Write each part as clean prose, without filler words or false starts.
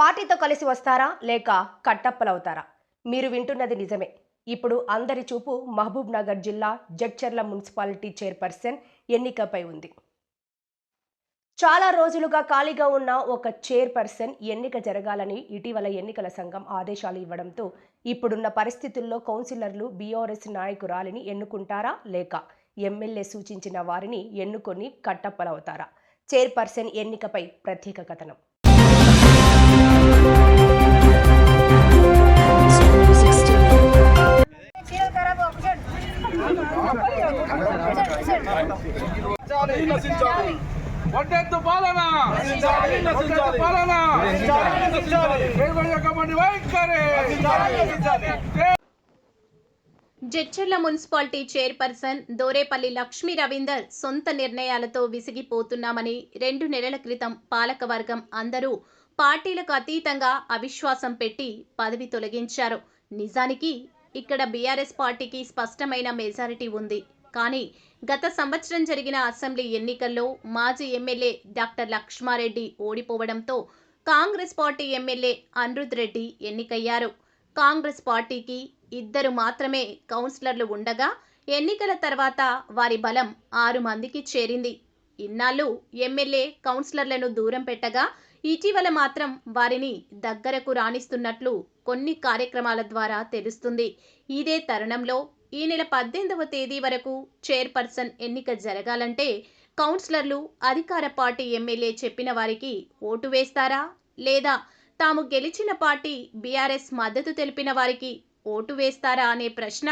పార్టీతో కలిసి వస్తారా లేక కట్టప్పలవుతారా? మీరు వింటున్నది నిజమే. ఇప్పుడు అందరి చూపు మహబూబ్ నగర్ జిల్లా జడ్చర్ల మున్సిపాలిటీ చైర్పర్సన్ ఎన్నికపై ఉంది. చాలా రోజులుగా ఖాళీగా ఉన్న ఒక చైర్పర్సన్ ఎన్నిక జరగాలని ఇటీవల ఎన్నికల సంఘం ఆదేశాలు ఇవ్వడంతో ఇప్పుడున్న పరిస్థితుల్లో కౌన్సిలర్లు బీఆర్ఎస్ నాయకురాలిని ఎన్నుకుంటారా లేక ఎమ్మెల్యే సూచించిన వారిని ఎన్నుకొని కట్టప్పలవుతారా? చైర్పర్సన్ ఎన్నికపై ప్రత్యేక కథనం. జడ్చర్ల మున్సిపాలిటీ చైర్పర్సన్ దోరేపల్లి లక్ష్మీ రవీందర్ సొంత నిర్ణయాలతో విసిగిపోతున్నామని 2 నెలల క్రితం పాలకవర్గం అందరూ పార్టీలకు అతీతంగా అవిశ్వాసం పెట్టి పదవి తొలగించారు. నిజానికి ఇక్కడ బీఆర్ఎస్ పార్టీకి స్పష్టమైన మెజారిటీ ఉంది. కానీ గత సంవత్సరం జరిగిన అసెంబ్లీ ఎన్నికల్లో మాజీ ఎమ్మెల్యే డాక్టర్ లక్ష్మారెడ్డి ఓడిపోవడంతో కాంగ్రెస్ పార్టీ ఎమ్మెల్యే అనిరుద్ రెడ్డి ఎన్నికయ్యారు. కాంగ్రెస్ పార్టీకి 2 మాత్రమే కౌన్సిలర్లు ఉండగా ఎన్నికల తర్వాత వారి బలం 6 మందికి చేరింది. ఇన్నాళ్ళు ఎమ్మెల్యే కౌన్సిలర్లను దూరం పెట్టగా ఇటీవల మాత్రం వారిని దగ్గరకు రాణిస్తున్నట్లు కొన్ని కార్యక్రమాల ద్వారా తెలుస్తుంది. ఇదే తరుణంలో ఈ నెల 18వ తేదీ వరకు చైర్పర్సన్ ఎన్నిక జరగాలంటే కౌన్సిలర్లు అధికార పార్టీ ఎమ్మెల్యే చెప్పిన వారికి ఓటు వేస్తారా లేదా తాము గెలిచిన పార్టీ బీఆర్ఎస్ మద్దతు తెలిపిన వారికి ఓటు వేస్తారా అనే ప్రశ్న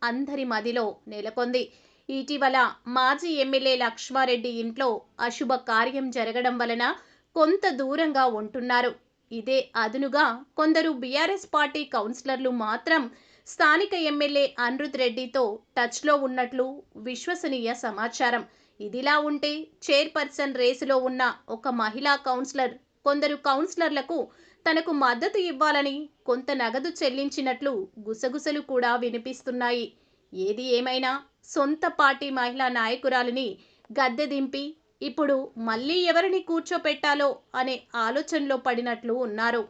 అందరి మదిలో నెలకొంది. ఇటీవల మాజీ ఎమ్మెల్యే లక్ష్మారెడ్డి ఇంట్లో అశుభ కార్యం జరగడం వలన కొంత దూరంగా ఉంటున్నారు. ఇదే అదునుగా కొందరు బీఆర్ఎస్ పార్టీ కౌన్సిలర్లు మాత్రం స్థానిక ఎమ్మెల్యే అనిరుద్ రెడ్డితో టచ్లో ఉన్నట్లు విశ్వసనీయ సమాచారం. ఇదిలా ఉంటే చైర్పర్సన్ రేసులో ఉన్న ఒక మహిళా కౌన్సిలర్ కొందరు కౌన్సిలర్లకు తనకు మద్దతు ఇవ్వాలని కొంత నగదు చెల్లించినట్లు గుసగుసలు కూడా వినిపిస్తున్నాయి. ఏది ఏమైనా సొంత పార్టీ మహిళా నాయకురాలిని గద్దె దింపి ఇప్పుడు మళ్ళీ ఎవరిని కూర్చోపెట్టాలో అనే ఆలోచనలో పడినట్లు ఉన్నారు.